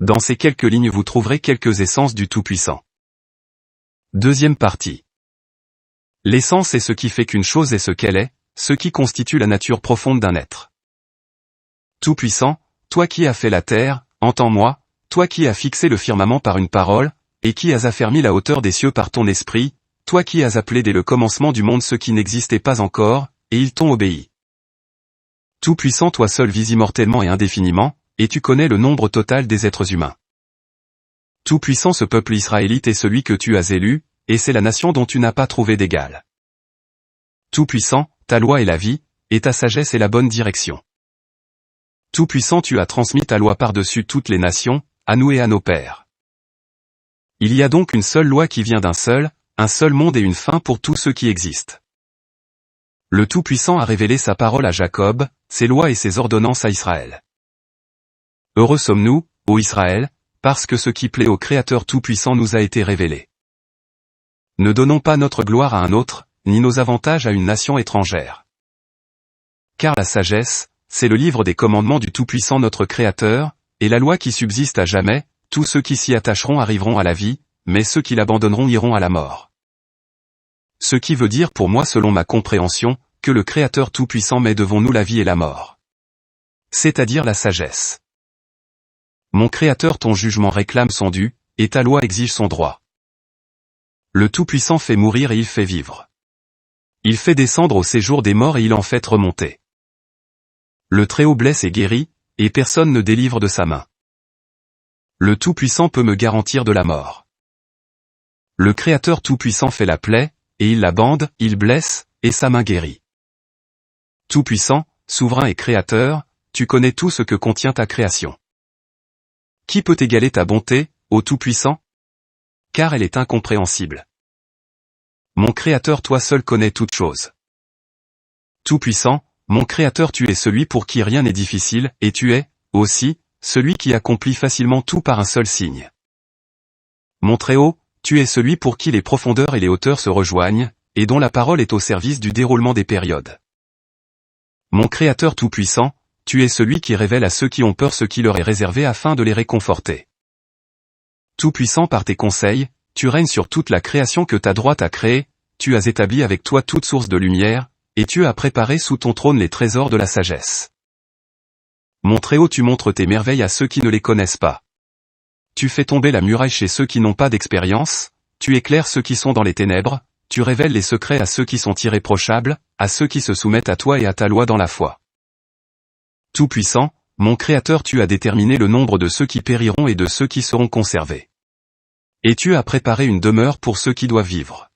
Dans ces quelques lignes vous trouverez quelques essences du Tout-Puissant. Deuxième partie. L'essence est ce qui fait qu'une chose est ce qu'elle est, ce qui constitue la nature profonde d'un être. Tout-Puissant, toi qui as fait la terre, entends-moi, toi qui as fixé le firmament par une parole, et qui as affermi la hauteur des cieux par ton esprit, toi qui as appelé dès le commencement du monde ce qui n'existait pas encore, et ils t'ont obéi. Tout-Puissant, toi seul vis immortellement et indéfiniment, et tu connais le nombre total des êtres humains. Tout-Puissant, ce peuple israélite est celui que tu as élu, et c'est la nation dont tu n'as pas trouvé d'égal. Tout-Puissant, ta loi est la vie, et ta sagesse est la bonne direction. Tout-Puissant, tu as transmis ta loi par-dessus toutes les nations, à nous et à nos pères. Il y a donc une seule loi qui vient d'un seul, un seul monde et une fin pour tous ceux qui existent. Le Tout-Puissant a révélé sa parole à Jacob, ses lois et ses ordonnances à Israël. Heureux sommes-nous, ô Israël, parce que ce qui plaît au Créateur Tout-Puissant nous a été révélé. Ne donnons pas notre gloire à un autre, ni nos avantages à une nation étrangère. Car la sagesse, c'est le livre des commandements du Tout-Puissant notre Créateur, et la loi qui subsiste à jamais, tous ceux qui s'y attacheront arriveront à la vie, mais ceux qui l'abandonneront iront à la mort. Ce qui veut dire pour moi selon ma compréhension, que le Créateur Tout-Puissant met devant nous la vie et la mort. C'est-à-dire la sagesse. Mon Créateur, ton jugement réclame son dû, et ta loi exige son droit. Le Tout-Puissant fait mourir et il fait vivre. Il fait descendre au séjour des morts et il en fait remonter. Le Très-Haut blesse et guérit, et personne ne délivre de sa main. Le Tout-Puissant peut me garantir de la mort. Le Créateur Tout-Puissant fait la plaie, et il la bande, il blesse, et sa main guérit. Tout-Puissant, souverain et Créateur, tu connais tout ce que contient ta création. Qui peut égaler ta bonté, ô Tout-Puissant? Car elle est incompréhensible. Mon Créateur, toi seul connais toutes choses. Tout-Puissant, mon Créateur, tu es celui pour qui rien n'est difficile, et tu es, aussi, celui qui accomplit facilement tout par un seul signe. Mon Très-Haut, tu es celui pour qui les profondeurs et les hauteurs se rejoignent, et dont la parole est au service du déroulement des périodes. Mon Créateur Tout-Puissant, tu es celui qui révèle à ceux qui ont peur ce qui leur est réservé afin de les réconforter. Tout-Puissant, par tes conseils, tu règnes sur toute la création que ta droite a créée, tu as établi avec toi toute source de lumière, et tu as préparé sous ton trône les trésors de la sagesse. Mon Très-Haut, tu montres tes merveilles à ceux qui ne les connaissent pas. Tu fais tomber la muraille chez ceux qui n'ont pas d'expérience, tu éclaires ceux qui sont dans les ténèbres, tu révèles les secrets à ceux qui sont irréprochables, à ceux qui se soumettent à toi et à ta loi dans la foi. Tout-Puissant, mon Créateur, tu as déterminé le nombre de ceux qui périront et de ceux qui seront conservés. Et tu as préparé une demeure pour ceux qui doivent vivre.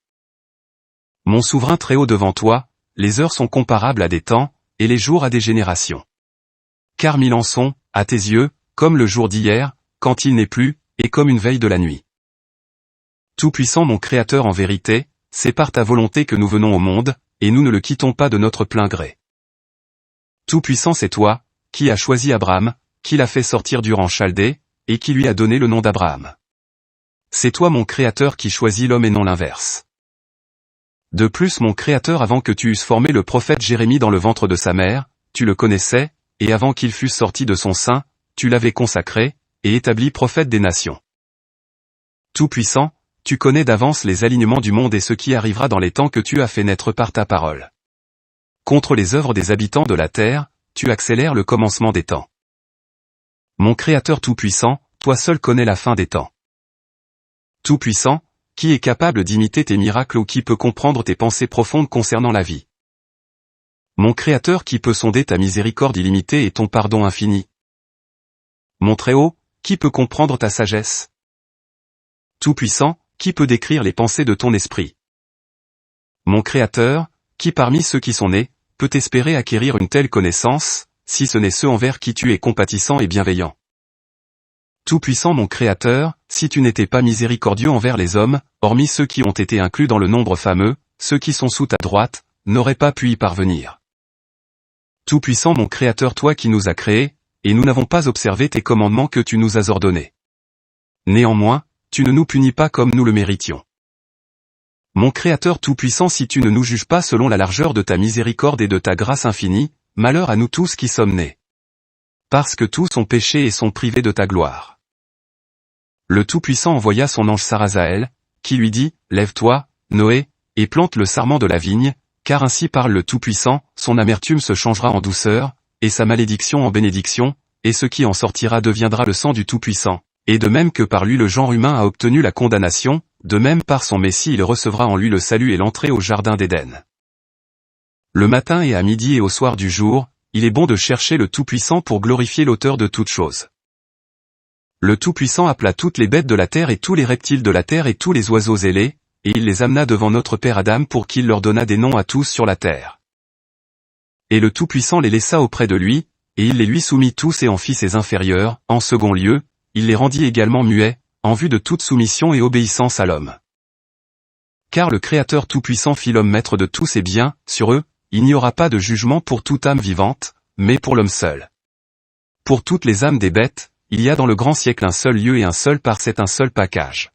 Mon souverain Très-Haut, devant toi, les heures sont comparables à des temps, et les jours à des générations. Car mille en sont, à tes yeux, comme le jour d'hier, quand il n'est plus, et comme une veille de la nuit. Tout-Puissant, mon Créateur, en vérité, c'est par ta volonté que nous venons au monde, et nous ne le quittons pas de notre plein gré. Tout-Puissant, c'est toi, qui as choisi Abraham, qui l'a fait sortir d'Ur en Chaldée, et qui lui a donné le nom d'Abraham. C'est toi mon Créateur qui choisis l'homme et non l'inverse. De plus mon Créateur, avant que tu eusses formé le prophète Jérémie dans le ventre de sa mère, tu le connaissais, et avant qu'il fût sorti de son sein, tu l'avais consacré, et établi prophète des nations. Tout-Puissant, tu connais d'avance les alignements du monde et ce qui arrivera dans les temps que tu as fait naître par ta parole. Contre les œuvres des habitants de la terre, tu accélères le commencement des temps. Mon Créateur Tout-Puissant, toi seul connais la fin des temps. Tout-Puissant, qui est capable d'imiter tes miracles ou qui peut comprendre tes pensées profondes concernant la vie? Mon Créateur, qui peut sonder ta miséricorde illimitée et ton pardon infini? Mon Très-Haut, qui peut comprendre ta sagesse? Tout-Puissant, qui peut décrire les pensées de ton esprit? Mon Créateur, qui parmi ceux qui sont nés, peut espérer acquérir une telle connaissance, si ce n'est ceux envers qui tu es compatissant et bienveillant? Tout-Puissant mon Créateur, si tu n'étais pas miséricordieux envers les hommes, hormis ceux qui ont été inclus dans le nombre fameux, ceux qui sont sous ta droite, n'auraient pas pu y parvenir. Tout-Puissant mon Créateur, toi qui nous as créés, et nous n'avons pas observé tes commandements que tu nous as ordonnés. Néanmoins, tu ne nous punis pas comme nous le méritions. Mon Créateur Tout-Puissant, si tu ne nous juges pas selon la largeur de ta miséricorde et de ta grâce infinie, malheur à nous tous qui sommes nés. Parce que tous ont péché et sont privés de ta gloire. Le Tout-Puissant envoya son ange Sarazaël, qui lui dit, « Lève-toi, Noé, et plante le sarment de la vigne, car ainsi parle le Tout-Puissant, son amertume se changera en douceur, et sa malédiction en bénédiction, et ce qui en sortira deviendra le sang du Tout-Puissant. Et de même que par lui le genre humain a obtenu la condamnation, de même par son Messie il recevra en lui le salut et l'entrée au jardin d'Éden. Le matin et à midi et au soir du jour, il est bon de chercher le Tout-Puissant pour glorifier l'auteur de toutes choses. Le Tout-Puissant appela toutes les bêtes de la terre et tous les reptiles de la terre et tous les oiseaux ailés, et il les amena devant notre Père Adam pour qu'il leur donnât des noms à tous sur la terre. Et le Tout-Puissant les laissa auprès de lui, et il les lui soumit tous et en fit ses inférieurs. En second lieu, il les rendit également muets, en vue de toute soumission et obéissance à l'homme. Car le Créateur Tout-Puissant fit l'homme maître de tous ses biens, sur eux, il n'y aura pas de jugement pour toute âme vivante, mais pour l'homme seul. Pour toutes les âmes des bêtes, il y a dans le grand siècle un seul lieu et un seul parcelle, un seul package.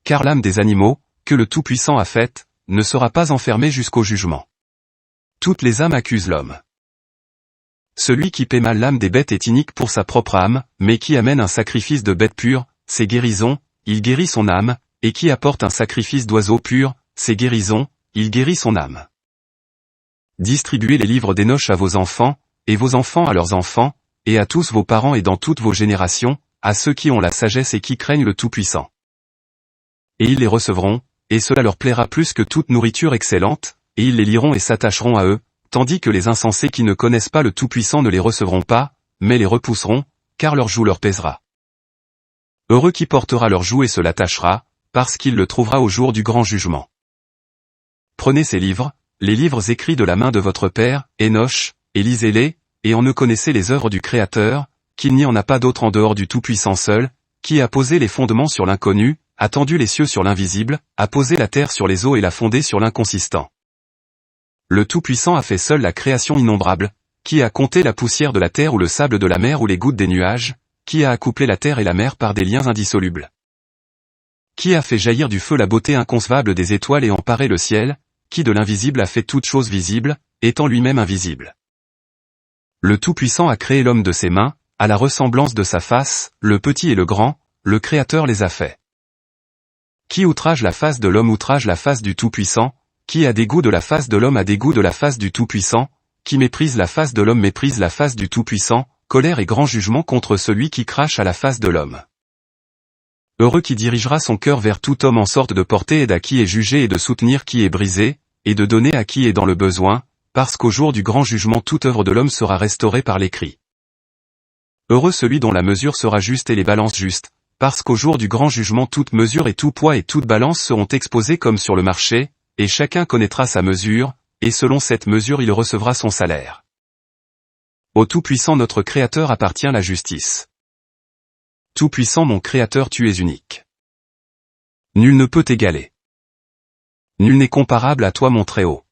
Car l'âme des animaux, que le Tout-Puissant a faite, ne sera pas enfermée jusqu'au jugement. Toutes les âmes accusent l'homme. Celui qui paie mal l'âme des bêtes est inique pour sa propre âme, mais qui amène un sacrifice de bête pure, c'est guérison, il guérit son âme, et qui apporte un sacrifice d'oiseau pur, c'est guérison, il guérit son âme. Distribuez les livres d'Enoch à vos enfants, et vos enfants à leurs enfants, et à tous vos parents et dans toutes vos générations, à ceux qui ont la sagesse et qui craignent le Tout-Puissant. Et ils les recevront, et cela leur plaira plus que toute nourriture excellente, et ils les liront et s'attacheront à eux, tandis que les insensés qui ne connaissent pas le Tout-Puissant ne les recevront pas, mais les repousseront, car leur joug leur pèsera. Heureux qui portera leur joug et se l'attachera, parce qu'il le trouvera au jour du grand jugement. Prenez ces livres, les livres écrits de la main de votre Père, Enoch, et lisez-les, et en ne connaissez les œuvres du Créateur, qu'il n'y en a pas d'autre en dehors du Tout-Puissant seul, qui a posé les fondements sur l'inconnu, a tendu les cieux sur l'invisible, a posé la terre sur les eaux et l'a fondée sur l'inconsistant. Le Tout-Puissant a fait seul la création innombrable, qui a compté la poussière de la terre ou le sable de la mer ou les gouttes des nuages, qui a accouplé la terre et la mer par des liens indissolubles. Qui a fait jaillir du feu la beauté inconcevable des étoiles et emparé le ciel, qui de l'invisible a fait toute chose visible, étant lui-même invisible. Le Tout-Puissant a créé l'homme de ses mains, à la ressemblance de sa face, le petit et le grand, le Créateur les a faits. Qui outrage la face de l'homme outrage la face du Tout-Puissant, qui a dégoût de la face de l'homme a dégoût de la face du Tout-Puissant, qui méprise la face de l'homme méprise la face du Tout-Puissant, colère et grand jugement contre celui qui crache à la face de l'homme. Heureux qui dirigera son cœur vers tout homme en sorte de porter aide à qui est jugé et de soutenir qui est brisé, et de donner à qui est dans le besoin, parce qu'au jour du grand jugement toute œuvre de l'homme sera restaurée par l'écrit. Heureux celui dont la mesure sera juste et les balances justes, parce qu'au jour du grand jugement toute mesure et tout poids et toute balance seront exposés comme sur le marché, et chacun connaîtra sa mesure, et selon cette mesure il recevra son salaire. Au Tout-Puissant notre Créateur appartient la justice. Tout-Puissant mon Créateur tu es unique. Nul ne peut t'égaler. Nul n'est comparable à toi mon Très-Haut.